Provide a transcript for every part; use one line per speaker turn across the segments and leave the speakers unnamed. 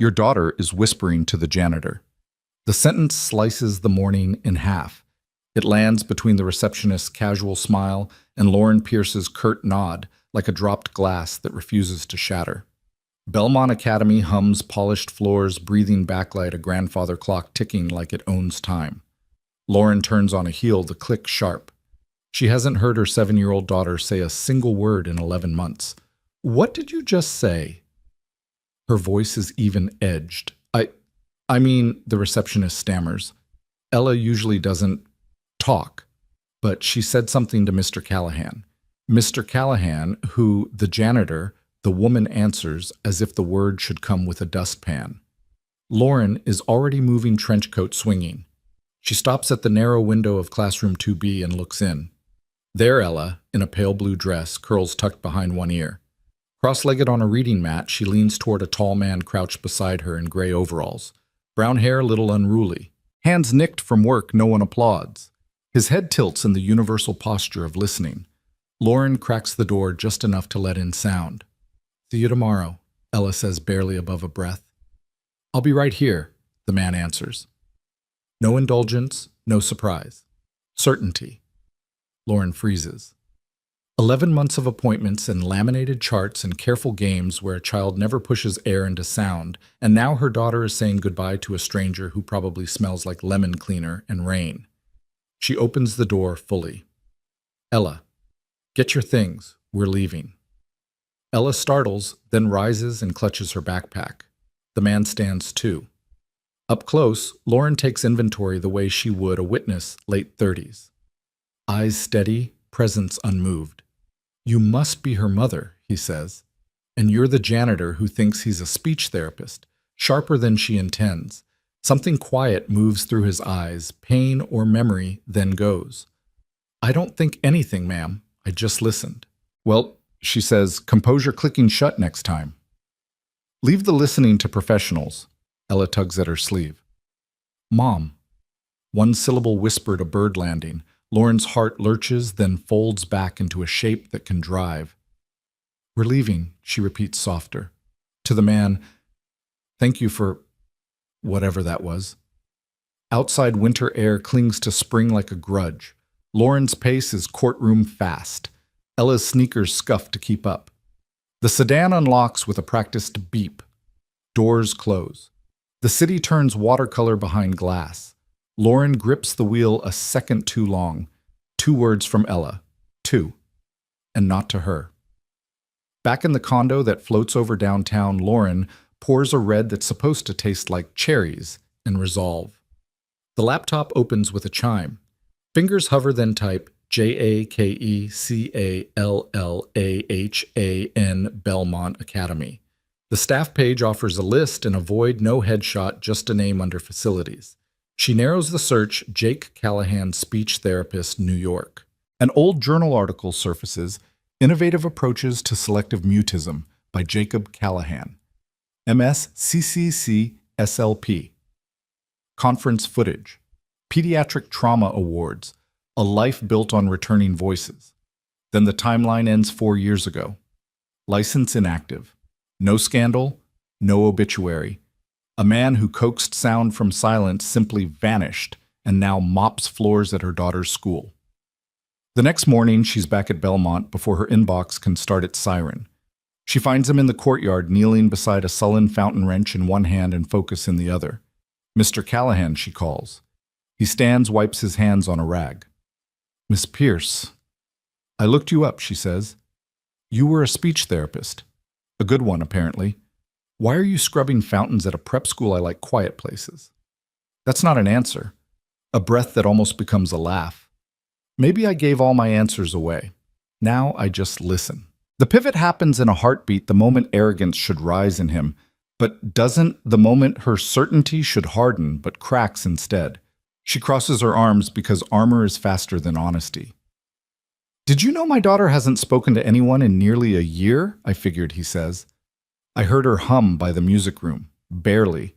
Your daughter is whispering to the janitor. The sentence slices the morning in half. It lands between the receptionist's casual smile and Lauren Pierce's curt nod, like a dropped glass that refuses to shatter. Belmont Academy hums polished floors, breathing backlight, a grandfather clock ticking like it owns time. Lauren turns on a heel, the click sharp. She hasn't heard her 7-year-old daughter say a single word in 11 months. What did you just say? Her voice is even-edged. I mean, the receptionist stammers. Ella usually doesn't talk, but she said something to Mr. Callahan. Mr. Callahan, who, the janitor, the woman answers as if the word should come with a dustpan. Lauren is already moving trench coat swinging. She stops at the narrow window of classroom 2B and looks in. There Ella, in a pale blue dress, curls tucked behind one ear. Cross-legged on a reading mat, she leans toward a tall man crouched beside her in gray overalls. Brown hair a little unruly. Hands nicked from work, no one applauds. His head tilts in the universal posture of listening. Lauren cracks the door just enough to let in sound. "See you tomorrow," Ella says barely above a breath. "I'll be right here," the man answers. No indulgence, no surprise. Certainty. Lauren freezes. 11 months of appointments and laminated charts and careful games where a child never pushes air into sound, and now her daughter is saying goodbye to a stranger who probably smells like lemon cleaner and rain. She opens the door fully. "Ella, get your things. We're leaving." Ella startles, then rises and clutches her backpack. The man stands too. Up close, Lauren takes inventory the way she would a witness, late 30s. Eyes steady, presence unmoved. "You must be her mother," he says. "And you're the janitor who thinks he's a speech therapist, sharper than she intends." Something quiet moves through his eyes, pain or memory, then goes. "I don't think anything, ma'am. I just listened." "Well," she says, "composure clicking shut next time." "Leave the listening to professionals." Ella tugs at her sleeve. "Mom." One syllable whispered, a bird landing. Lauren's heart lurches, then folds back into a shape that can drive. "We're leaving," she repeats softer. To the man, "Thank you for whatever that was." Outside winter air clings to spring like a grudge. Lauren's pace is courtroom fast. Ella's sneakers scuff to keep up. The sedan unlocks with a practiced beep. Doors close. The city turns watercolor behind glass. Lauren grips the wheel a second too long. 2 words from Ella. 2. And not to her. Back in the condo that floats over downtown, Lauren pours a red that's supposed to taste like cherries and resolve. The laptop opens with a chime. Fingers hover, then type JAKECALLAHAN Belmont Academy. The staff page offers a list and a void, no headshot, just a name under facilities. She narrows the search, Jake Callahan, speech therapist, New York. An old journal article surfaces, Innovative Approaches to Selective Mutism by Jacob Callahan. MS-CCC SLP. Conference footage. Pediatric Trauma Awards. A life built on returning voices. Then the timeline ends 4 years ago. License inactive. No scandal, no obituary. A man who coaxed sound from silence simply vanished and now mops floors at her daughter's school. The next morning, she's back at Belmont before her inbox can start its siren. She finds him in the courtyard, kneeling beside a sullen fountain wrench in one hand and focus in the other. "Mr. Callahan," she calls. He stands, wipes his hands on a rag. "Miss Pierce." "I looked you up," she says. "You were a speech therapist. A good one, apparently. Why are you scrubbing fountains at a prep school? I like quiet places." That's not an answer. A breath that almost becomes a laugh. Maybe I gave all my answers away. Now I just listen. The pivot happens in a heartbeat the moment arrogance should rise in him, but doesn't the moment her certainty should harden, but cracks instead. She crosses her arms because armor is faster than honesty. "Did you know my daughter hasn't spoken to anyone in nearly a year?" I figured, he says. I heard her hum by the music room, barely.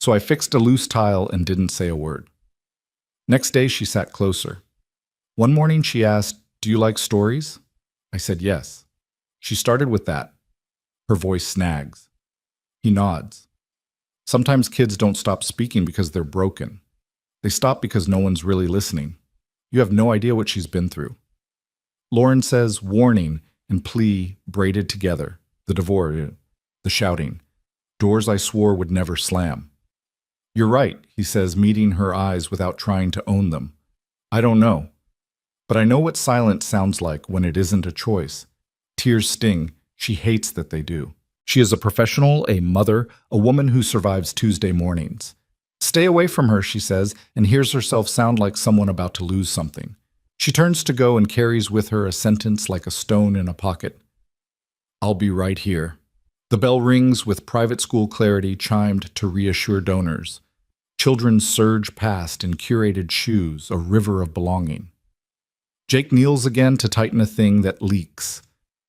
So I fixed a loose tile and didn't say a word. Next day, she sat closer. One morning, she asked, "Do you like stories?" I said yes. She started with that. Her voice snags. He nods. Sometimes kids don't stop speaking because they're broken. They stop because no one's really listening. You have no idea what she's been through. Lauren says warning and plea braided together, the divorce, the shouting. Doors I swore would never slam. You're right, he says, meeting her eyes without trying to own them. I don't know. But I know what silence sounds like when it isn't a choice. Tears sting. She hates that they do. She is a professional, a mother, a woman who survives Tuesday mornings. Stay away from her, she says, and hears herself sound like someone about to lose something. She turns to go and carries with her a sentence like a stone in a pocket. I'll be right here. The bell rings with private school clarity chimed to reassure donors. Children surge past in curated shoes, a river of belonging. Jake kneels again to tighten a thing that leaks.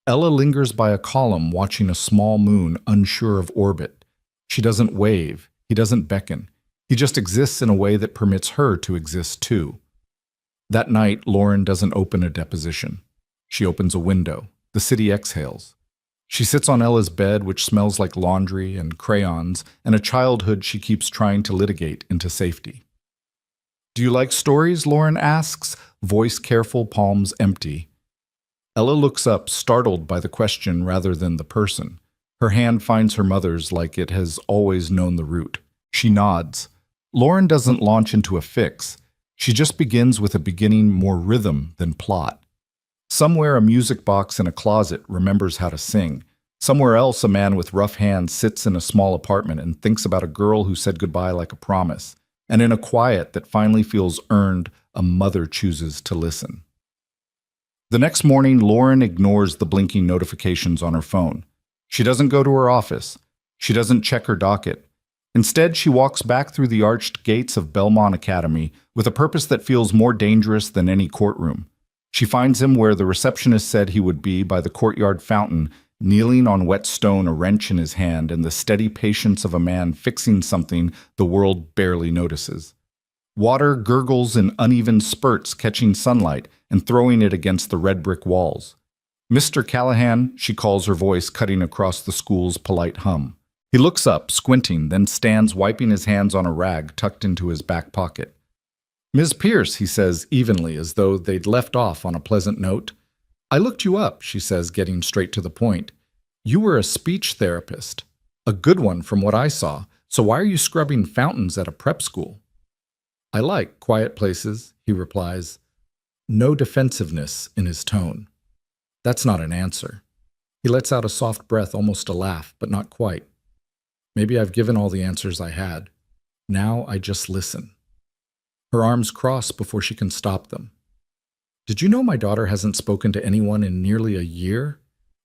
Ella lingers by a column watching a small moon unsure of orbit. She doesn't wave. He doesn't beckon. He just exists in a way that permits her to exist too. That night, Lauren doesn't open a deposition. She opens a window. The city exhales. She sits on Ella's bed, which smells like laundry and crayons, and a childhood she keeps trying to litigate into safety. Do you like stories? Lauren asks, voice careful, palms empty. Ella looks up, startled by the question rather than the person. Her hand finds her mother's like it has always known the route. She nods. Lauren doesn't launch into a fix. She just begins with a beginning more rhythm than plot. Somewhere a music box in a closet remembers how to sing. Somewhere else a man with rough hands sits in a small apartment and thinks about a girl who said goodbye like a promise. And in a quiet that finally feels earned, a mother chooses to listen. The next morning, Lauren ignores the blinking notifications on her phone. She doesn't go to her office. She doesn't check her docket. Instead, she walks back through the arched gates of Belmont Academy with a purpose that feels more dangerous than any courtroom. She finds him where the receptionist said he would be, by the courtyard fountain, kneeling on wet stone, a wrench in his hand, and the steady patience of a man fixing something the world barely notices. Water gurgles in uneven spurts, catching sunlight and throwing it against the red brick walls. Mr. Callahan, she calls, her voice cutting across the school's polite hum. He looks up, squinting, then stands wiping his hands on a rag tucked into his back pocket. Ms. Pierce, he says evenly, as though they'd left off on a pleasant note. I looked you up, she says, getting straight to the point. You were a speech therapist. A good one from what I saw, so why are you scrubbing fountains at a prep school? I like quiet places, he replies. No defensiveness in his tone. That's not an answer. He lets out a soft breath, almost a laugh, but not quite. Maybe I've given all the answers I had. Now I just listen. Her arms cross before she can stop them. Did you know my daughter hasn't spoken to anyone in nearly a year?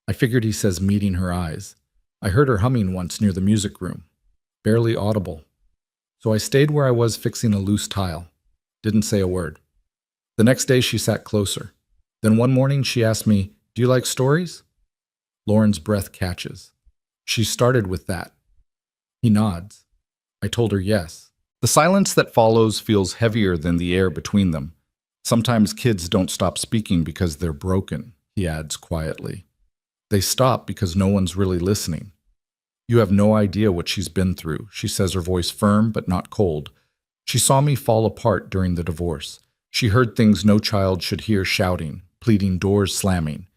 I figured, he says, meeting her eyes. I heard her humming once near the music room. Barely audible. So I stayed where I was fixing a loose tile. Didn't say a word. The next day she sat closer. Then one morning she asked me, do you like stories? Lauren's breath catches. She started with that. He nods. I told her yes. The silence that follows feels heavier than the air between them. Sometimes kids don't stop speaking because they're broken, he adds quietly. They stop because no one's really listening. You have no idea what she's been through, she says, her voice firm but not cold. She saw me fall apart during the divorce. She heard things no child should hear, shouting, pleading, doors slamming.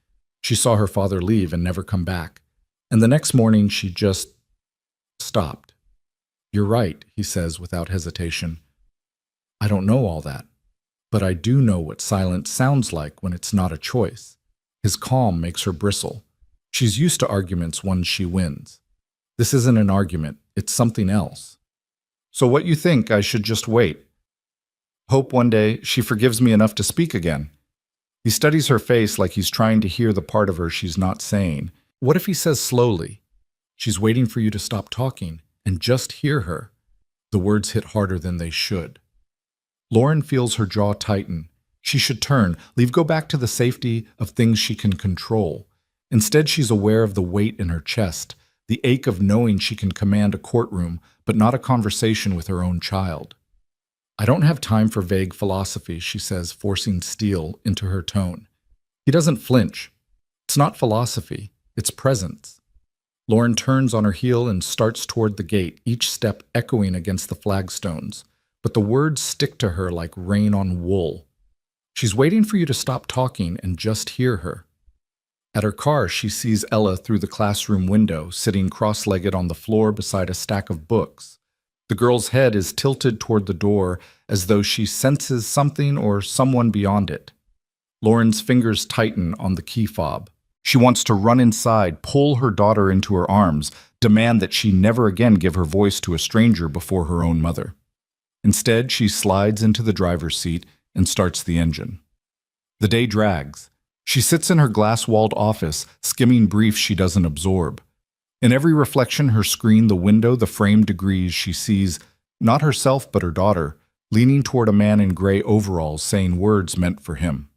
She saw her father leave and never come back. And the next morning she just stopped. You're right, he says without hesitation. I don't know all that, but I do know what silence sounds like when it's not a choice. His calm makes her bristle. She's used to arguments once she wins. This isn't an argument, it's something else. So what you think, I should just wait? Hope one day she forgives me enough to speak again. He studies her face like he's trying to hear the part of her she's not saying. What if he says slowly, she's waiting for you to stop talking and just hear her? The words hit harder than they should. Lauren feels her jaw tighten. She should turn, go back to the safety of things she can control. Instead, she's aware of the weight in her chest, the ache of knowing she can command a courtroom, but not a conversation with her own child. I don't have time for vague philosophy, she says, forcing steel into her tone. He doesn't flinch. It's not philosophy, it's presence. Lauren turns on her heel and starts toward the gate, each step echoing against the flagstones. But the words stick to her like rain on wool. She's waiting for you to stop talking and just hear her. At her car, she sees Ella through the classroom window, sitting cross-legged on the floor beside a stack of books. The girl's head is tilted toward the door as though she senses something or someone beyond it. Lauren's fingers tighten on the key fob. She wants to run inside, pull her daughter into her arms, demand that she never again give her voice to a stranger before her own mother. Instead, she slides into the driver's seat and starts the engine. The day drags. She sits in her glass-walled office, skimming briefs she doesn't absorb. In every reflection, her screen, the window, the framed degrees, she sees, not herself but her daughter, leaning toward a man in gray overalls saying words meant for him.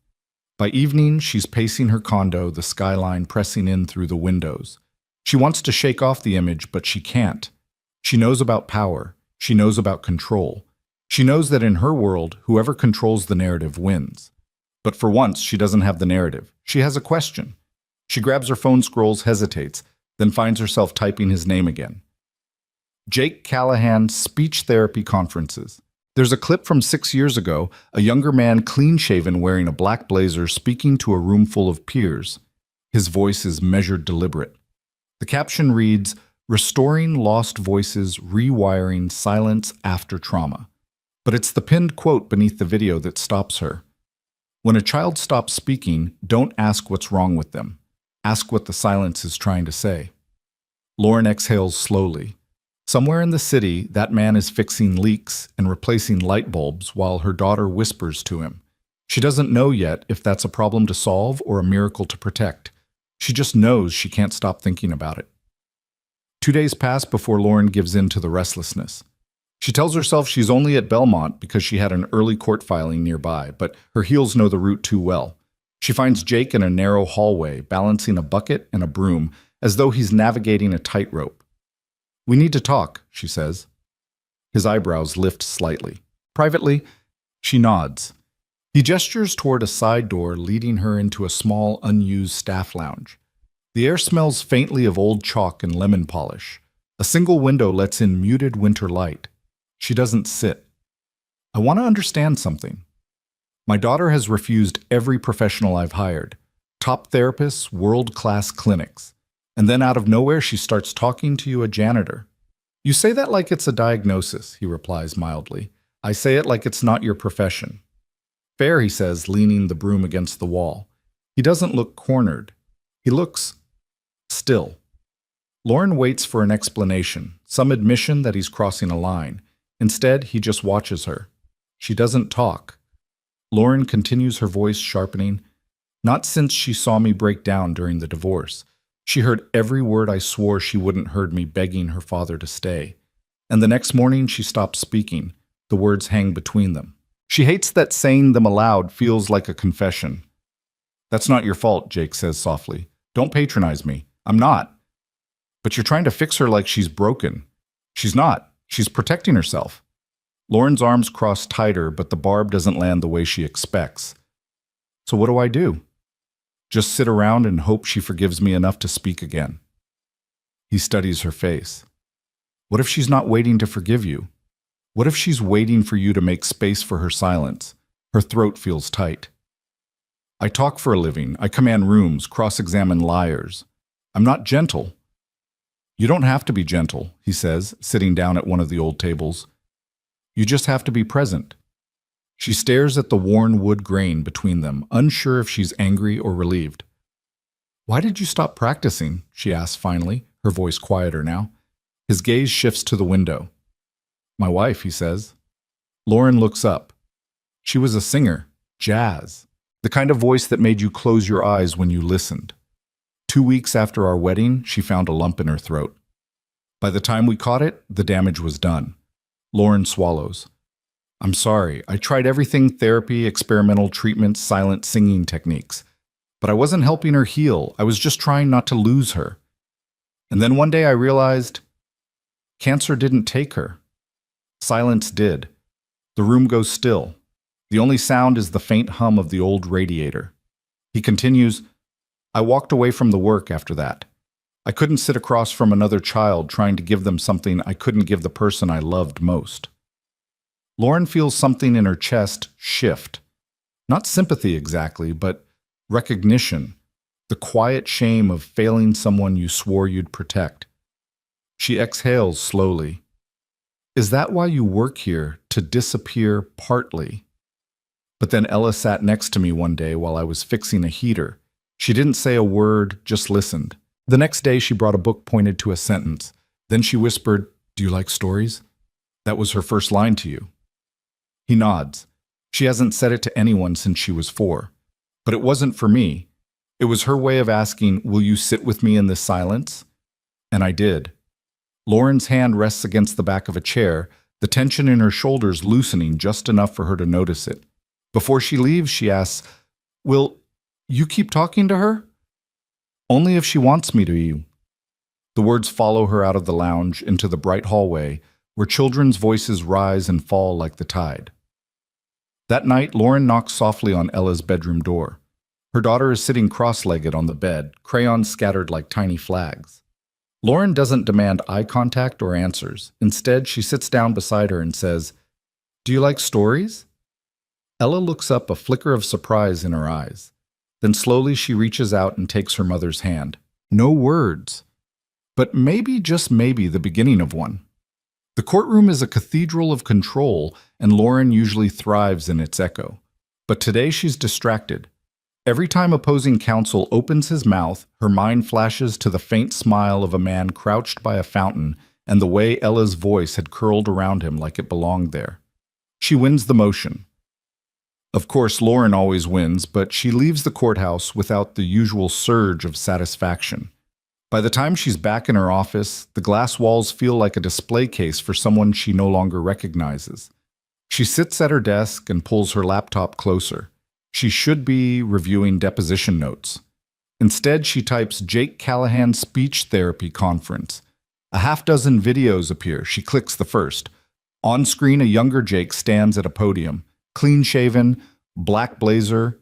By evening, she's pacing her condo, the skyline pressing in through the windows. She wants to shake off the image, but she can't. She knows about power. She knows about control. She knows that in her world, whoever controls the narrative wins. But for once, she doesn't have the narrative. She has a question. She grabs her phone, scrolls, hesitates, then finds herself typing his name again. Jake Callahan, Speech Therapy Conferences. There's a clip from 6 years ago, a younger man clean-shaven wearing a black blazer speaking to a room full of peers. His voice is measured, deliberate. The caption reads, "Restoring Lost Voices, Rewiring Silence After Trauma." But it's the pinned quote beneath the video that stops her. When a child stops speaking, don't ask what's wrong with them. Ask what the silence is trying to say. Lauren exhales slowly. Somewhere in the city, that man is fixing leaks and replacing light bulbs while her daughter whispers to him. She doesn't know yet if that's a problem to solve or a miracle to protect. She just knows she can't stop thinking about it. 2 days pass before Lauren gives in to the restlessness. She tells herself she's only at Belmont because she had an early court filing nearby, but her heels know the route too well. She finds Jake in a narrow hallway, balancing a bucket and a broom, as though he's navigating a tightrope. "We need to talk," she says. His eyebrows lift slightly. Privately, she nods. He gestures toward a side door leading her into a small, unused staff lounge. The air smells faintly of old chalk and lemon polish. A single window lets in muted winter light. She doesn't sit. "I want to understand something. My daughter has refused every professional I've hired. Top therapists, world-class clinics. And then out of nowhere, she starts talking to you, a janitor." "You say that like it's a diagnosis," he replies mildly. "I say it like it's not your profession." "Fair," he says, leaning the broom against the wall. He doesn't look cornered. He looks still. Lauren waits for an explanation, some admission that he's crossing a line. Instead, he just watches her. She doesn't talk. Lauren continues, her voice sharpening. "Not since she saw me break down during the divorce. She heard every word I swore she wouldn't heard me begging her father to stay. And the next morning she stopped speaking. The words hang between them. She hates that saying them aloud feels like a confession." "That's not your fault," Jake says softly. "Don't patronize me. I'm not. But you're trying to fix her like she's broken. She's not. She's protecting herself." Lauren's arms cross tighter, but the barb doesn't land the way she expects. "So what do I do? Just sit around and hope she forgives me enough to speak again?" He studies her face. "What if she's not waiting to forgive you? What if she's waiting for you to make space for her silence?" Her throat feels tight. "I talk for a living. I command rooms, cross-examine liars. I'm not gentle." "You don't have to be gentle," he says, sitting down at one of the old tables. "You just have to be present." She stares at the worn wood grain between them, unsure if she's angry or relieved. "Why did you stop practicing?" she asks finally, her voice quieter now. His gaze shifts to the window. "My wife," he says. Lauren looks up. She was a singer, jazz, the kind of voice that made you close your eyes when you listened. 2 weeks after our wedding, she found a lump in her throat. By the time we caught it, the damage was done. Lauren swallows. "I'm sorry. I tried everything: therapy, experimental treatments, silent singing techniques. But I wasn't helping her heal. I was just trying not to lose her. And then one day I realized cancer didn't take her. Silence did. The room goes still. The only sound is the faint hum of the old radiator." He continues, "I walked away from the work after that. I couldn't sit across from another child trying to give them something I couldn't give the person I loved most. Lauren feels something in her chest shift. Not sympathy exactly, but recognition. The quiet shame of failing someone you swore you'd protect. She exhales slowly. Is that why you work here, to disappear partly? But then Ella sat next to me one day while I was fixing a heater. She didn't say a word, just listened. The next day she brought a book pointed to a sentence. Then she whispered, "Do you like stories?" That was her first line to you. He nods. She hasn't said it to anyone since she was 4. But it wasn't for me. It was her way of asking, will you sit with me in this silence? And I did. Lauren's hand rests against the back of a chair, the tension in her shoulders loosening just enough for her to notice it. Before she leaves, she asks, will you keep talking to her? Only if she wants me to, you. The words follow her out of the lounge into the bright hallway, where children's voices rise and fall like the tide. That night, Lauren knocks softly on Ella's bedroom door. Her daughter is sitting cross-legged on the bed, crayons scattered like tiny flags. Lauren doesn't demand eye contact or answers. Instead, she sits down beside her and says, "Do you like stories?" Ella looks up, a flicker of surprise in her eyes. Then slowly she reaches out and takes her mother's hand. No words, but maybe, just maybe, the beginning of one. The courtroom is a cathedral of control, and Lauren usually thrives in its echo. But today she's distracted. Every time opposing counsel opens his mouth, her mind flashes to the faint smile of a man crouched by a fountain and the way Ella's voice had curled around him like it belonged there. She wins the motion. Of course, Lauren always wins, but she leaves the courthouse without the usual surge of satisfaction. By the time she's back in her office, the glass walls feel like a display case for someone she no longer recognizes. She sits at her desk and pulls her laptop closer. She should be reviewing deposition notes. Instead, she types Jake Callahan Speech Therapy Conference. A half-dozen videos appear. She clicks the first. On screen, a younger Jake stands at a podium, clean-shaven, black blazer,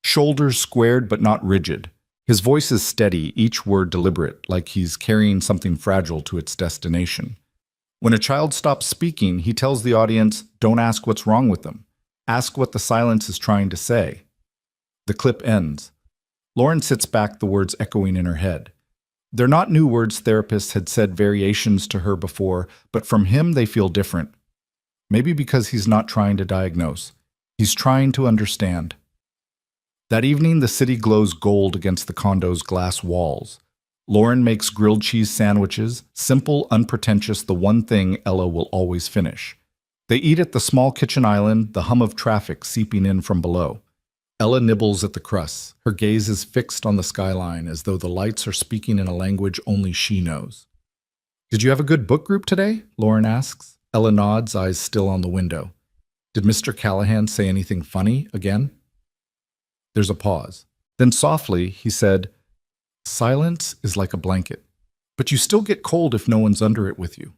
shoulders squared but not rigid. His voice is steady, each word deliberate, like he's carrying something fragile to its destination. When a child stops speaking, he tells the audience, don't ask what's wrong with them. Ask what the silence is trying to say. The clip ends. Lauren sits back, the words echoing in her head. They're not new words. Therapists had said variations to her before, but from him they feel different. Maybe because he's not trying to diagnose. He's trying to understand. That evening, the city glows gold against the condo's glass walls. Lauren makes grilled cheese sandwiches, simple, unpretentious, the one thing Ella will always finish. They eat at the small kitchen island, the hum of traffic seeping in from below. Ella nibbles at the crusts. Her gaze is fixed on the skyline, as though the lights are speaking in a language only she knows. Did you have a good book group today? Lauren asks. Ella nods, eyes still on the window. Did Mr. Callahan say anything funny again? There's a pause. Then softly, he said, silence is like a blanket, but you still get cold if no one's under it with you.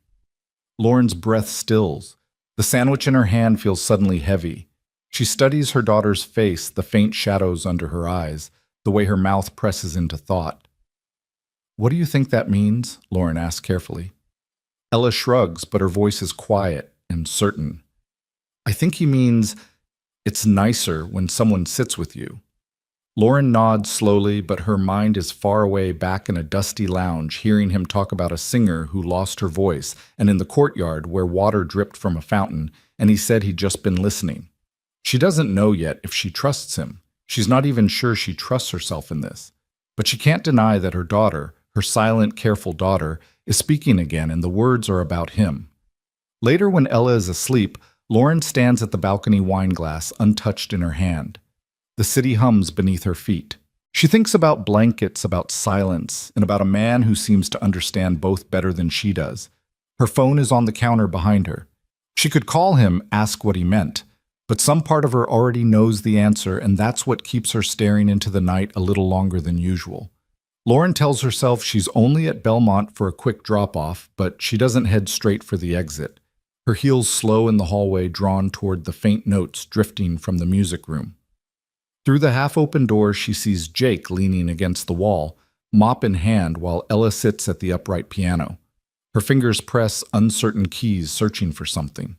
Lauren's breath stills. The sandwich in her hand feels suddenly heavy. She studies her daughter's face, the faint shadows under her eyes, the way her mouth presses into thought. What do you think that means? Lauren asks carefully. Ella shrugs, but her voice is quiet and certain. I think he means it's nicer when someone sits with you. Lauren nods slowly, but her mind is far away back in a dusty lounge, hearing him talk about a singer who lost her voice, and in the courtyard where water dripped from a fountain, and he said he'd just been listening. She doesn't know yet if she trusts him. She's not even sure she trusts herself in this. But she can't deny that her daughter, her silent, careful daughter, is speaking again, and the words are about him. Later, when Ella is asleep, Lauren stands at the balcony wine glass, untouched in her hand. The city hums beneath her feet. She thinks about blankets, about silence, and about a man who seems to understand both better than she does. Her phone is on the counter behind her. She could call him, ask what he meant, but some part of her already knows the answer, and that's what keeps her staring into the night a little longer than usual. Lauren tells herself she's only at Belmont for a quick drop-off, but she doesn't head straight for the exit. Her heels slow in the hallway, drawn toward the faint notes drifting from the music room. Through the half-open door, she sees Jake leaning against the wall, mop in hand, while Ella sits at the upright piano. Her fingers press uncertain keys, searching for something.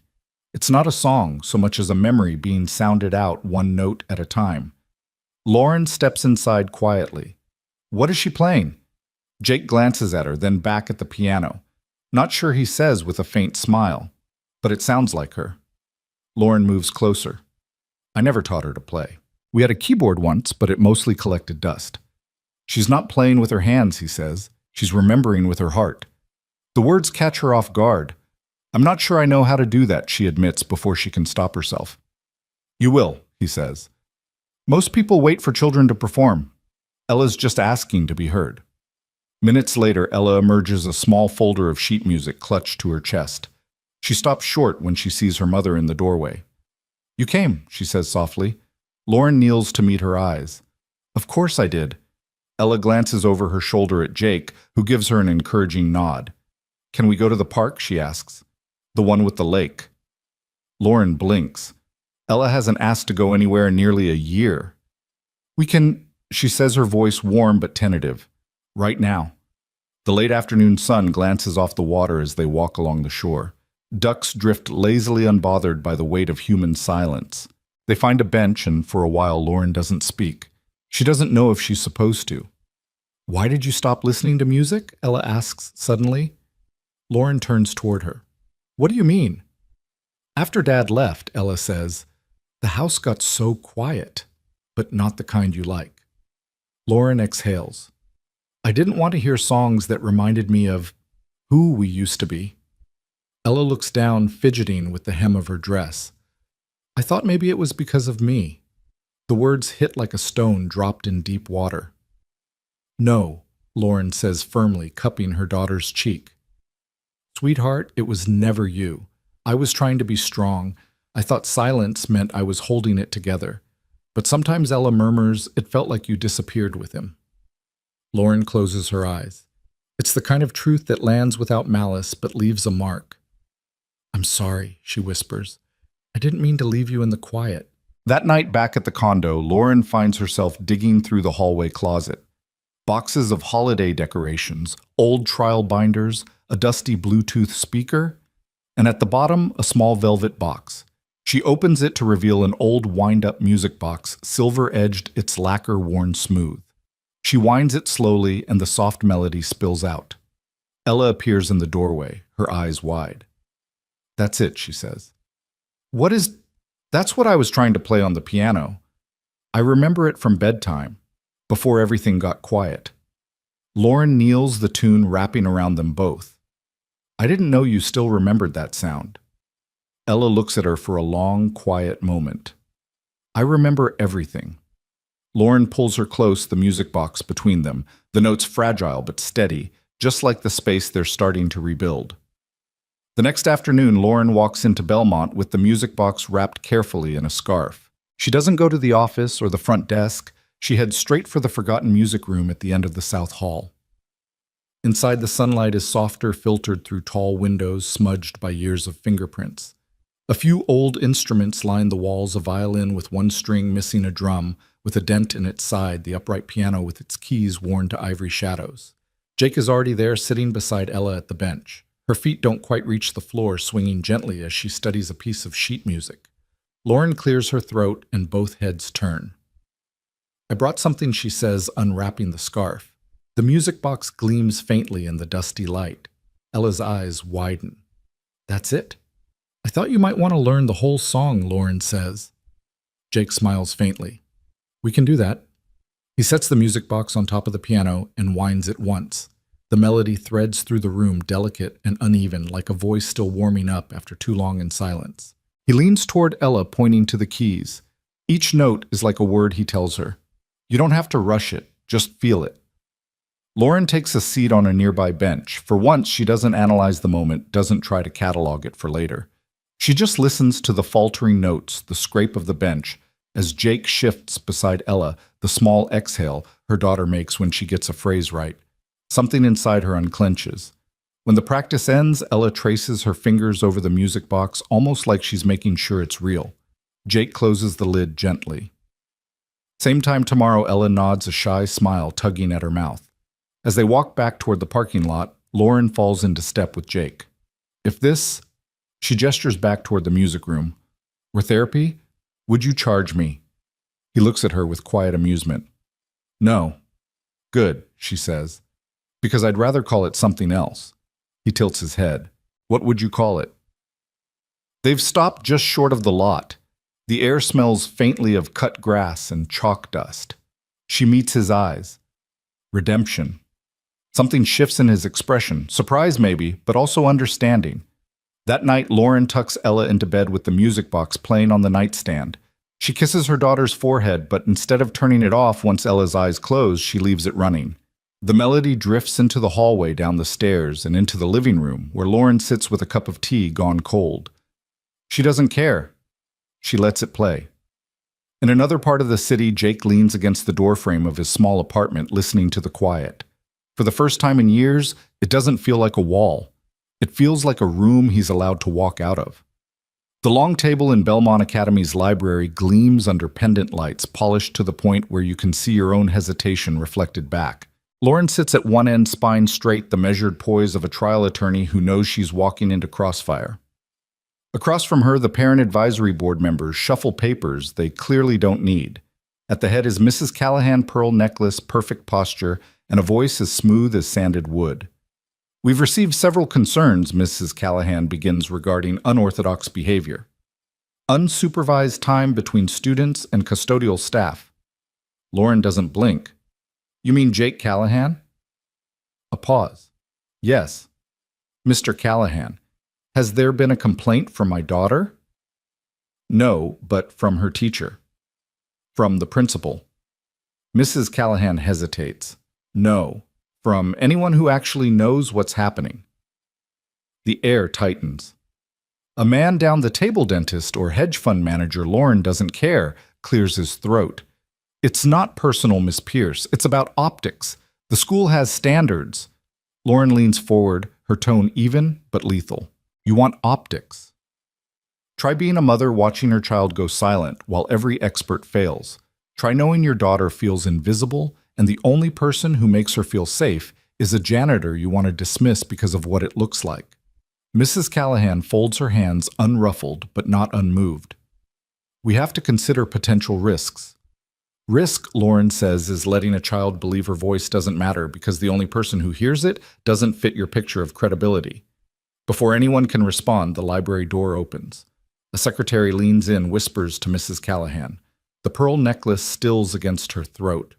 It's not a song so much as a memory being sounded out one note at a time. Lauren steps inside quietly. What is she playing? Jake glances at her, then back at the piano. Not sure, he says with a faint smile, but it sounds like her. Lauren moves closer. I never taught her to play. We had a keyboard once, but it mostly collected dust. She's not playing with her hands, he says. She's remembering with her heart. The words catch her off guard. I'm not sure I know how to do that, she admits before she can stop herself. You will, he says. Most people wait for children to perform. Ella's just asking to be heard. Minutes later, Ella emerges, a small folder of sheet music clutched to her chest. She stops short when she sees her mother in the doorway. You came, she says softly. Lauren kneels to meet her eyes. Of course I did. Ella glances over her shoulder at Jake, who gives her an encouraging nod. Can we go to the park, she asks. The one with the lake. Lauren blinks. Ella hasn't asked to go anywhere in nearly a year. We can, she says, her voice warm but tentative. Right now. The late afternoon sun glances off the water as they walk along the shore. Ducks drift lazily, unbothered by the weight of human silence. They find a bench, and for a while Lauren doesn't speak. She doesn't know if she's supposed to. Why did you stop listening to music? Ella asks suddenly. Lauren turns toward her. What do you mean? After Dad left, Ella says, the house got so quiet, but not the kind you like. Lauren exhales. I didn't want to hear songs that reminded me of who we used to be. Ella looks down, fidgeting with the hem of her dress. I thought maybe it was because of me. The words hit like a stone dropped in deep water. No, Lauren says firmly, cupping her daughter's cheek. Sweetheart, it was never you. I was trying to be strong. I thought silence meant I was holding it together. But sometimes, Ella murmurs, it felt like you disappeared with him. Lauren closes her eyes. It's the kind of truth that lands without malice but leaves a mark. I'm sorry, she whispers. I didn't mean to leave you in the quiet. That night back at the condo, Lauren finds herself digging through the hallway closet. Boxes of holiday decorations, old trial binders, a dusty Bluetooth speaker, and at the bottom, a small velvet box. She opens it to reveal an old wind-up music box, silver-edged, its lacquer worn smooth. She winds it slowly, and the soft melody spills out. Ella appears in the doorway, her eyes wide. That's it, she says. That's what I was trying to play on the piano. I remember it from bedtime, before everything got quiet. Lauren kneels, the tune wrapping around them both. I didn't know you still remembered that sound. Ella looks at her for a long, quiet moment. I remember everything. Lauren pulls her close, the music box between them, the notes fragile but steady, just like the space they're starting to rebuild. The next afternoon, Lauren walks into Belmont with the music box wrapped carefully in a scarf. She doesn't go to the office or the front desk. She heads straight for the forgotten music room at the end of the South Hall. Inside, the sunlight is softer, filtered through tall windows smudged by years of fingerprints. A few old instruments line the walls, a violin with one string missing a drum, with a dent in its side, the upright piano with its keys worn to ivory shadows. Jake is already there, sitting beside Ella at the bench. Her feet don't quite reach the floor, swinging gently as she studies a piece of sheet music. Lauren clears her throat and both heads turn. I brought something, she says, unwrapping the scarf. The music box gleams faintly in the dusty light. Ella's eyes widen. That's it? I thought you might want to learn the whole song, Lauren says. Jake smiles faintly. We can do that. He sets the music box on top of the piano and winds it once. The melody threads through the room, delicate and uneven, like a voice still warming up after too long in silence. He leans toward Ella, pointing to the keys. Each note is like a word he tells her. You don't have to rush it, just feel it. Lauren takes a seat on a nearby bench. For once, she doesn't analyze the moment, doesn't try to catalog it for later. She just listens to the faltering notes, the scrape of the bench, as Jake shifts beside Ella, the small exhale her daughter makes when she gets a phrase right. Something inside her unclenches. When the practice ends, Ella traces her fingers over the music box, almost like she's making sure it's real. Jake closes the lid gently. Same time tomorrow, Ella nods, a shy smile tugging at her mouth. As they walk back toward the parking lot, Lauren falls into step with Jake. If this, she gestures back toward the music room, were therapy, would you charge me? He looks at her with quiet amusement. No. Good, she says. Because I'd rather call it something else. He tilts his head. What would you call it? They've stopped just short of the lot. The air smells faintly of cut grass and chalk dust. She meets his eyes. Redemption. Something shifts in his expression, surprise maybe, but also understanding. That night, Lauren tucks Ella into bed with the music box playing on the nightstand. She kisses her daughter's forehead, but instead of turning it off once Ella's eyes close, she leaves it running. The melody drifts into the hallway down the stairs and into the living room, where Lauren sits with a cup of tea gone cold. She doesn't care. She lets it play. In another part of the city, Jake leans against the doorframe of his small apartment, listening to the quiet. For the first time in years, it doesn't feel like a wall. It feels like a room he's allowed to walk out of. The long table in Belmont Academy's library gleams under pendant lights, polished to the point where you can see your own hesitation reflected back. Lauren sits at one end, spine straight, the measured poise of a trial attorney who knows she's walking into crossfire. Across from her, the parent advisory board members shuffle papers they clearly don't need. At the head is Mrs. Callahan, pearl necklace, perfect posture, and a voice as smooth as sanded wood. We've received several concerns, Mrs. Callahan begins, regarding unorthodox behavior. Unsupervised time between students and custodial staff. Lauren doesn't blink. You mean Jake Callahan? A pause. Yes. Mr. Callahan, has there been a complaint from my daughter? No, but from her teacher. From the principal. Mrs. Callahan hesitates. No. From anyone who actually knows what's happening. The air tightens. A man down the table, dentist or hedge fund manager, Lauren doesn't care, clears his throat. It's not personal, Miss Pierce. It's about optics. The school has standards. Lauren leans forward, her tone even but lethal. You want optics. Try being a mother watching her child go silent while every expert fails. Try knowing your daughter feels invisible, and the only person who makes her feel safe is a janitor you want to dismiss because of what it looks like. Mrs. Callahan folds her hands, unruffled but not unmoved. We have to consider potential risks. Risk, Lauren says, is letting a child believe her voice doesn't matter because the only person who hears it doesn't fit your picture of credibility. Before anyone can respond, the library door opens. A secretary leans in, whispers to Mrs. Callahan. The pearl necklace stills against her throat.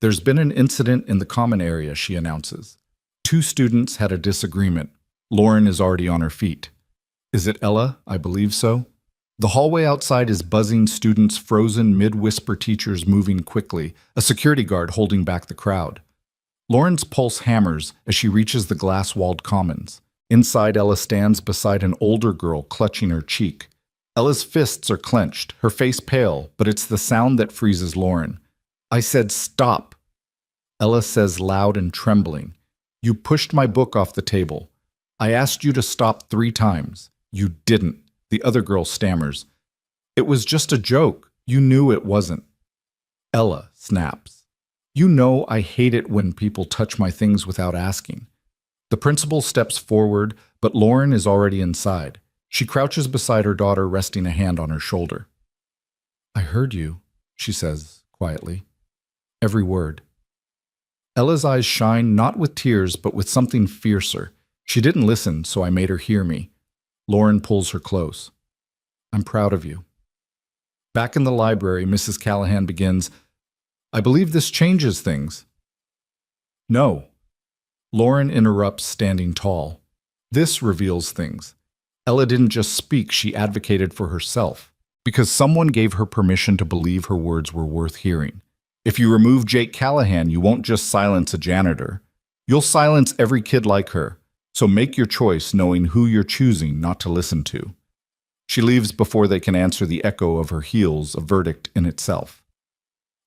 There's been an incident in the common area, she announces. 2 students had a disagreement. Lauren is already on her feet. Is it Ella? I believe so. The hallway outside is buzzing, students frozen, mid-whisper, teachers moving quickly, a security guard holding back the crowd. Lauren's pulse hammers as she reaches the glass-walled commons. Inside, Ella stands beside an older girl, clutching her cheek. Ella's fists are clenched, her face pale, but it's the sound that freezes Lauren. I said, stop. Ella says loud and trembling. You pushed my book off the table. I asked you to stop 3 times. You didn't. The other girl stammers. It was just a joke. You knew it wasn't. Ella snaps. You know I hate it when people touch my things without asking. The principal steps forward, but Lauren is already inside. She crouches beside her daughter, resting a hand on her shoulder. I heard you, she says quietly. Every word. Ella's eyes shine not with tears, but with something fiercer. She didn't listen, so I made her hear me. Lauren pulls her close. I'm proud of you. Back in the library, Mrs. Callahan begins, I believe this changes things. No. Lauren interrupts, standing tall. This reveals things. Ella didn't just speak, she advocated for herself, because someone gave her permission to believe her words were worth hearing. If you remove Jake Callahan, you won't just silence a janitor. You'll silence every kid like her. So make your choice knowing who you're choosing not to listen to. She leaves before they can answer the echo of her heels, a verdict in itself.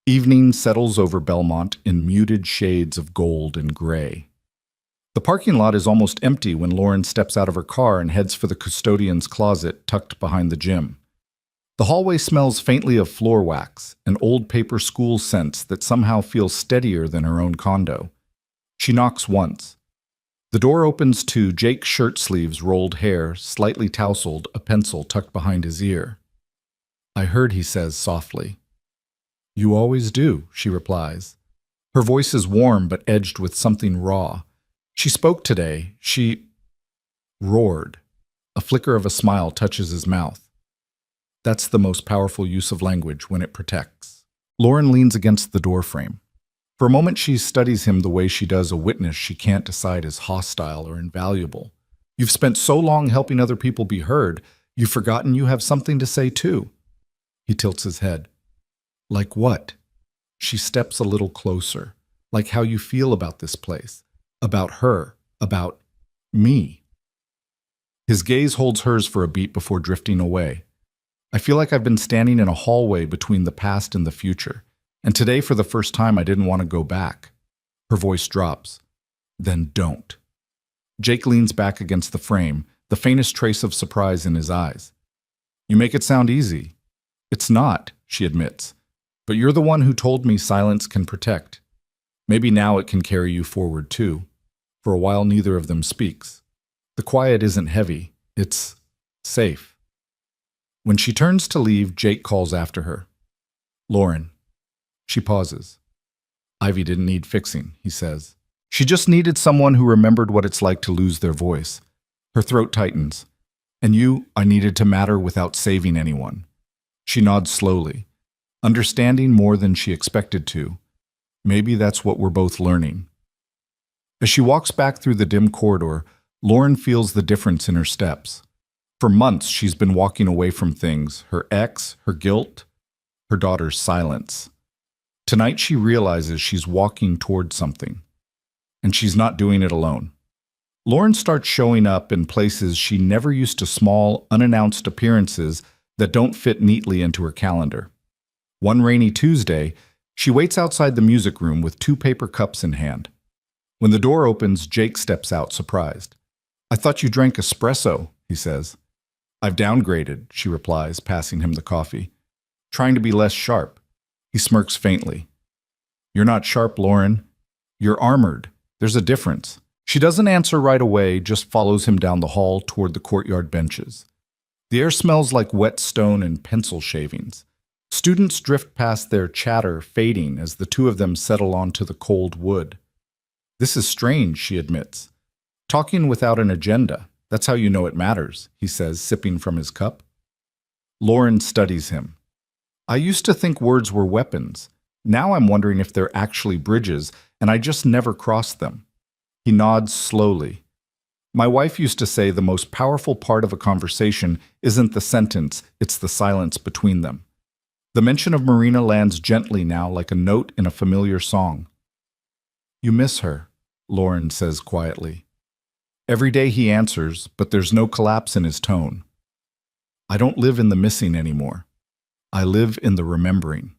Evening settles over Belmont in muted shades of gold and gray. The parking lot is almost empty when Lauren steps out of her car and heads for the custodian's closet tucked behind the gym. The hallway smells faintly of floor wax, an old paper school scent that somehow feels steadier than her own condo. She knocks once. The door opens to Jake's shirt sleeves, rolled hair, slightly tousled, a pencil tucked behind his ear. "I heard," he says softly. "You always do," she replies. Her voice is warm but edged with something raw. "She spoke today. She roared." A flicker of a smile touches his mouth. That's the most powerful use of language when it protects. Lauren leans against the doorframe. For a moment she studies him the way she does a witness she can't decide is hostile or invaluable. You've spent so long helping other people be heard, you've forgotten you have something to say too. He tilts his head. Like what? She steps a little closer. Like how you feel about this place, about her, about me. His gaze holds hers for a beat before drifting away. I feel like I've been standing in a hallway between the past and the future, and today for the first time I didn't want to go back. Her voice drops. Then don't. Jake leans back against the frame, the faintest trace of surprise in his eyes. You make it sound easy. It's not, she admits, but you're the one who told me silence can protect. Maybe now it can carry you forward too. For a while neither of them speaks. The quiet isn't heavy, it's safe. When she turns to leave, Jake calls after her. Lauren. She pauses. Ivy didn't need fixing, he says. She just needed someone who remembered what it's like to lose their voice. Her throat tightens. And you, I needed to matter without saving anyone. She nods slowly, understanding more than she expected to. Maybe that's what we're both learning. As she walks back through the dim corridor, Lauren feels the difference in her steps. For months, she's been walking away from things, her ex, her guilt, her daughter's silence. Tonight, she realizes she's walking toward something, and she's not doing it alone. Lauren starts showing up in places she never used to, small, unannounced appearances that don't fit neatly into her calendar. One rainy Tuesday, she waits outside the music room with 2 paper cups in hand. When the door opens, Jake steps out, surprised. I thought you drank espresso, he says. I've downgraded, she replies, passing him the coffee. Trying to be less sharp. He smirks faintly. You're not sharp, Lauren. You're armored. There's a difference. She doesn't answer right away, just follows him down the hall toward the courtyard benches. The air smells like wet stone and pencil shavings. Students drift past, their chatter fading as the two of them settle onto the cold wood. This is strange, she admits. Talking without an agenda. That's how you know it matters, he says, sipping from his cup. Lauren studies him. I used to think words were weapons. Now I'm wondering if they're actually bridges, and I just never crossed them. He nods slowly. My wife used to say the most powerful part of a conversation isn't the sentence, it's the silence between them. The mention of Marina lands gently now like a note in a familiar song. You miss her, Lauren says quietly. Every day he answers, but there's no collapse in his tone. I don't live in the missing anymore. I live in the remembering.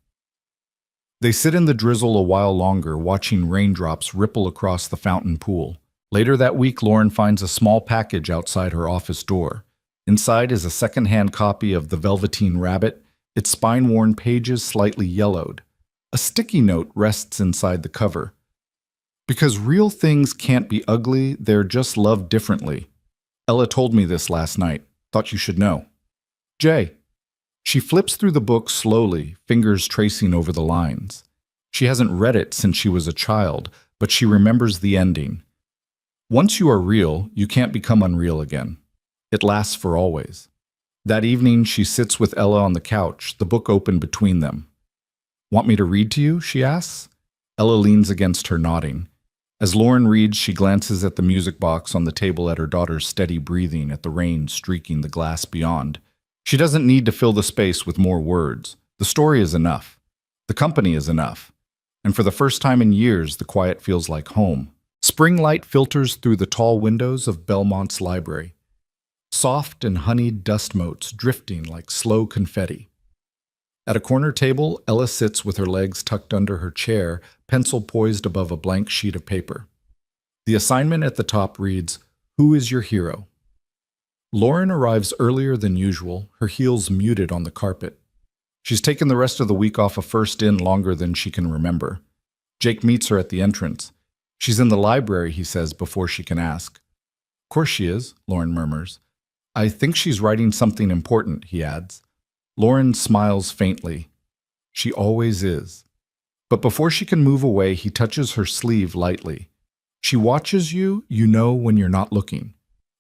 They sit in the drizzle a while longer, watching raindrops ripple across the fountain pool. Later that week, Lauren finds a small package outside her office door. Inside is a second-hand copy of The Velveteen Rabbit, its spine-worn pages slightly yellowed. A sticky note rests inside the cover. Because real things can't be ugly, they're just loved differently. Ella told me this last night. Thought you should know. Jay. She flips through the book slowly, fingers tracing over the lines. She hasn't read it since she was a child, but she remembers the ending. Once you are real, you can't become unreal again. It lasts for always. That evening, she sits with Ella on the couch, the book open between them. Want me to read to you? She asks. Ella leans against her, nodding. As Lauren reads, she glances at the music box on the table, at her daughter's steady breathing, at the rain streaking the glass beyond. She doesn't need to fill the space with more words. The story is enough. The company is enough. And for the first time in years, the quiet feels like home. Spring light filters through the tall windows of Belmont's library. Soft and honeyed dust motes drifting like slow confetti. At a corner table, Ella sits with her legs tucked under her chair, pencil poised above a blank sheet of paper. The assignment at the top reads, Who is your hero? Lauren arrives earlier than usual, her heels muted on the carpet. She's taken the rest of the week off a first in longer than she can remember. Jake meets her at the entrance. She's in the library, he says before she can ask. Of course she is, Lauren murmurs. I think she's writing something important, he adds. Lauren smiles faintly. She always is. But before she can move away, he touches her sleeve lightly. She watches you, you know when you're not looking.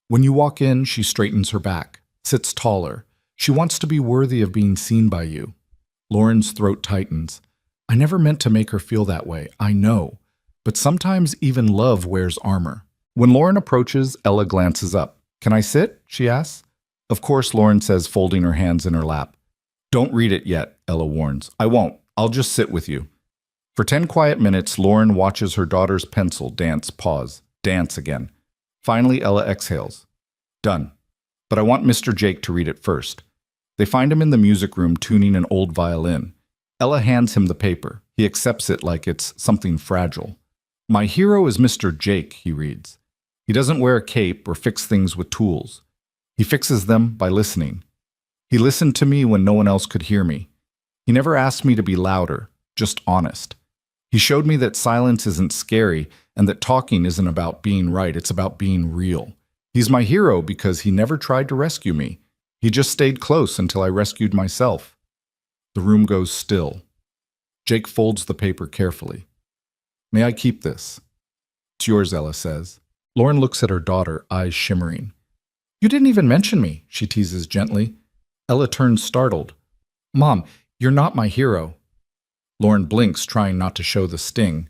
When you walk in, she straightens her back, sits taller. She wants to be worthy of being seen by you. Lauren's throat tightens. I never meant to make her feel that way, I know. But sometimes even love wears armor. When Lauren approaches, Ella glances up. Can I sit? She asks. Of course, Lauren says, folding her hands in her lap. Don't read it yet, Ella warns. I won't. I'll just sit with you. For 10 quiet minutes, Lauren watches her daughter's pencil dance again. Finally, Ella exhales. Done. But I want Mr. Jake to read it first. They find him in the music room tuning an old violin. Ella hands him the paper. He accepts it like it's something fragile. My hero is Mr. Jake, he reads. He doesn't wear a cape or fix things with tools. He fixes them by listening. He listened to me when no one else could hear me. He never asked me to be louder, just honest. He showed me that silence isn't scary and that talking isn't about being right, it's about being real. He's my hero because he never tried to rescue me. He just stayed close until I rescued myself. The room goes still. Jake folds the paper carefully. May I keep this? It's yours, Ella says. Lauren looks at her daughter, eyes shimmering. You didn't even mention me, she teases gently. Ella turns startled. Mom, you're not my hero. Lauren blinks, trying not to show the sting.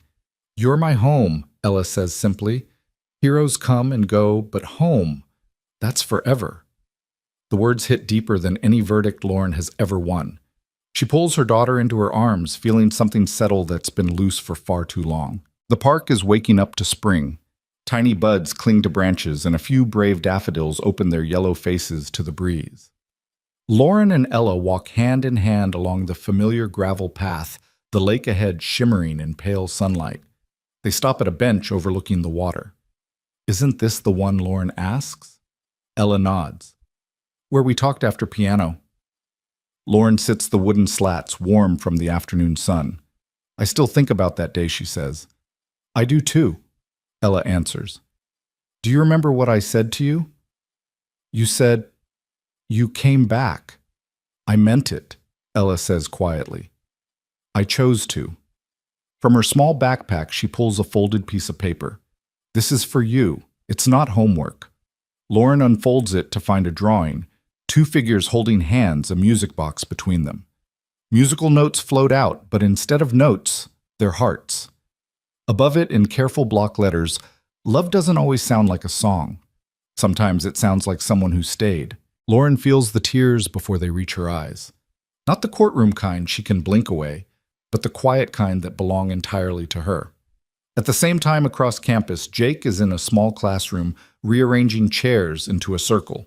You're my home, Ella says simply. Heroes come and go, but home, that's forever. The words hit deeper than any verdict Lauren has ever won. She pulls her daughter into her arms, feeling something settle that's been loose for far too long. The park is waking up to spring. Tiny buds cling to branches, and a few brave daffodils open their yellow faces to the breeze. Lauren and Ella walk hand in hand along the familiar gravel path, the lake ahead shimmering in pale sunlight. They stop at a bench overlooking the water. Isn't this the one, Lauren asks? Ella nods. Where we talked after piano. Lauren sits the wooden slats, warm from the afternoon sun. I still think about that day, she says. I do too, Ella answers. Do you remember what I said to you? You said, you came back. I meant it, Ella says quietly. I chose to. From her small backpack, she pulls a folded piece of paper. This is for you. It's not homework. Lauren unfolds it to find a drawing, two figures holding hands, a music box between them. Musical notes float out, but instead of notes, they're hearts. Above it, in careful block letters, love doesn't always sound like a song. Sometimes it sounds like someone who stayed. Lauren feels the tears before they reach her eyes. Not the courtroom kind she can blink away, but the quiet kind that belong entirely to her. At the same time across campus, Jake is in a small classroom rearranging chairs into a circle.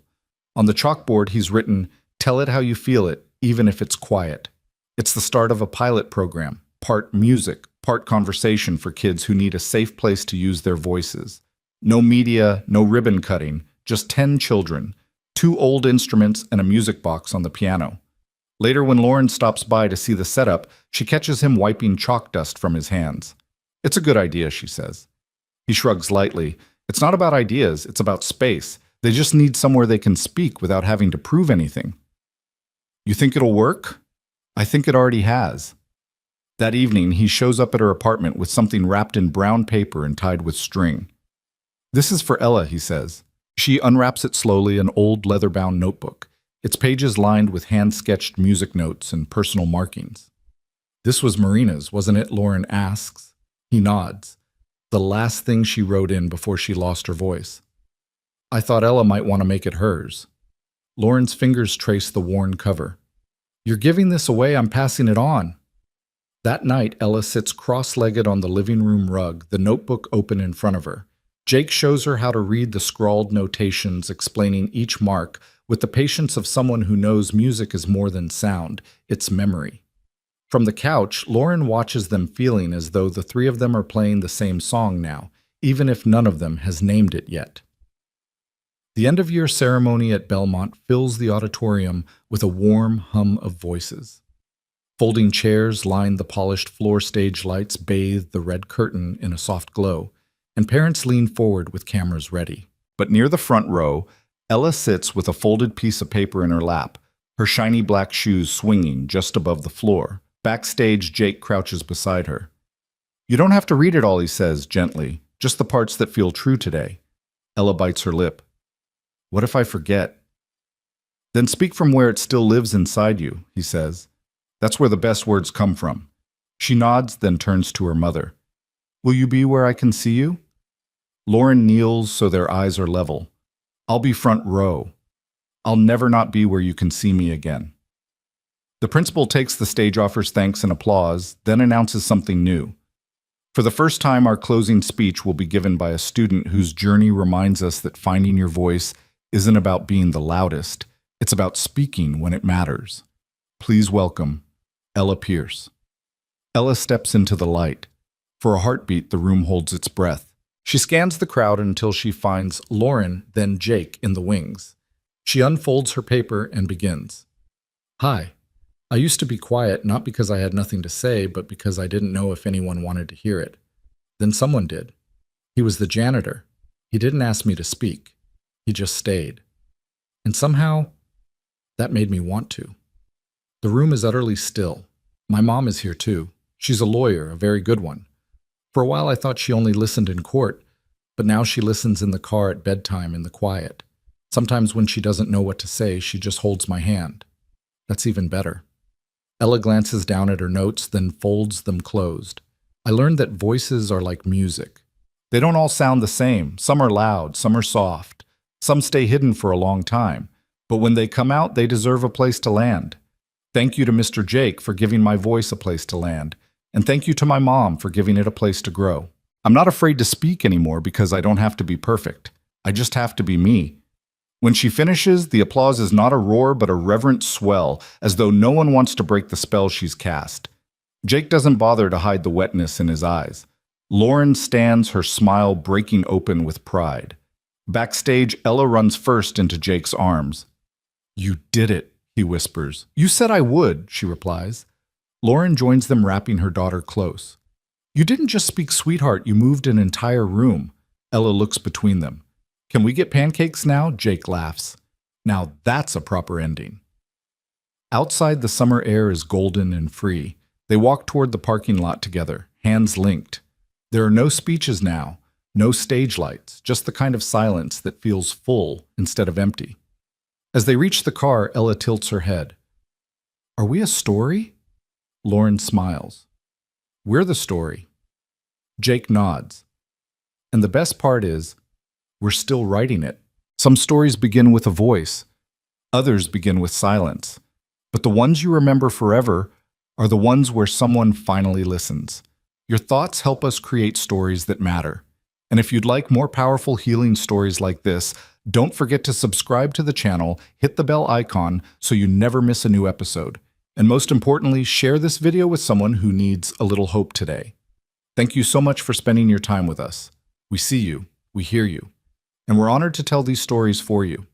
On the chalkboard, he's written, "Tell it how you feel it, even if it's quiet." It's the start of a pilot program, part music, part conversation for kids who need a safe place to use their voices. No media, no ribbon cutting, just 10 children, 2 old instruments and a music box on the piano. Later, when Lauren stops by to see the setup, she catches him wiping chalk dust from his hands. It's a good idea, she says. He shrugs lightly. It's not about ideas, it's about space. They just need somewhere they can speak without having to prove anything. You think it'll work? I think it already has. That evening, he shows up at her apartment with something wrapped in brown paper and tied with string. This is for Ella, he says. She unwraps it slowly, an old leather-bound notebook. Its pages lined with hand-sketched music notes and personal markings. This was Marina's, wasn't it? Lauren asks. He nods. The last thing she wrote in before she lost her voice. I thought Ella might want to make it hers. Lauren's fingers trace the worn cover. You're giving this away, I'm passing it on. That night, Ella sits cross-legged on the living room rug, the notebook open in front of her. Jake shows her how to read the scrawled notations explaining each mark with the patience of someone who knows music is more than sound, it's memory. From the couch, Lauren watches them feeling as though the three of them are playing the same song now, even if none of them has named it yet. The end-of-year ceremony at Belmont fills the auditorium with a warm hum of voices. Folding chairs line the polished floor, stage lights bathe the red curtain in a soft glow. and parents lean forward with cameras ready. But near the front row, Ella sits with a folded piece of paper in her lap, her shiny black shoes swinging just above the floor. Backstage, Jake crouches beside her. "You don't have to read it all," he says, gently. "Just the parts that feel true today." Ella bites her lip. "What if I forget?" "Then speak from where it still lives inside you," he says. "That's where the best words come from." She nods, then turns to her mother. "Will you be where I can see you?" Lauren kneels so their eyes are level. "I'll be front row. I'll never not be where you can see me again." The principal takes the stage, offers thanks and applause, then announces something new. For the first time, our closing speech will be given by a student whose journey reminds us that finding your voice isn't about being the loudest, it's about speaking when it matters. Please welcome Ella Pierce. Ella steps into the light. For a heartbeat, the room holds its breath. She scans the crowd until she finds Lauren, then Jake, in the wings. She unfolds her paper and begins. "Hi. I used to be quiet, not because I had nothing to say, but because I didn't know if anyone wanted to hear it. Then someone did. He was the janitor. He didn't ask me to speak. He just stayed. And somehow, that made me want to." The room is utterly still. My mom is here too. She's a lawyer, a very good one. For a while I thought she only listened in court, but now she listens in the car at bedtime in the quiet. Sometimes when she doesn't know what to say, she just holds my hand. That's even better. Ella glances down at her notes, then folds them closed. I learned that voices are like music. They don't all sound the same. Some are loud, some are soft. Some stay hidden for a long time. But when they come out, they deserve a place to land. Thank you to Mr. Jake for giving my voice a place to land. And thank you to my mom for giving it a place to grow. I'm not afraid to speak anymore because I don't have to be perfect. I just have to be me. When she finishes, the applause is not a roar but a reverent swell, as though no one wants to break the spell she's cast. Jake doesn't bother to hide the wetness in his eyes. Lauren stands, her smile breaking open with pride. Backstage, Ella runs first into Jake's arms. "You did it," he whispers. "You said I would," she replies. Lauren joins them, wrapping her daughter close. "You didn't just speak, sweetheart, you moved an entire room." Ella looks between them. "Can we get pancakes now?" Jake laughs. Now that's a proper ending. Outside, the summer air is golden and free. They walk toward the parking lot together, hands linked. There are no speeches now, no stage lights, just the kind of silence that feels full instead of empty. As they reach the car, Ella tilts her head. "Are we a story?" Lauren smiles. "We're the story." Jake nods. And the best part is, we're still writing it. Some stories begin with a voice. Others begin with silence. But the ones you remember forever are the ones where someone finally listens. Your thoughts help us create stories that matter. And if you'd like more powerful healing stories like this, don't forget to subscribe to the channel, hit the bell icon so you never miss a new episode. And most importantly, share this video with someone who needs a little hope today. Thank you so much for spending your time with us. We see you, we hear you, and we're honored to tell these stories for you.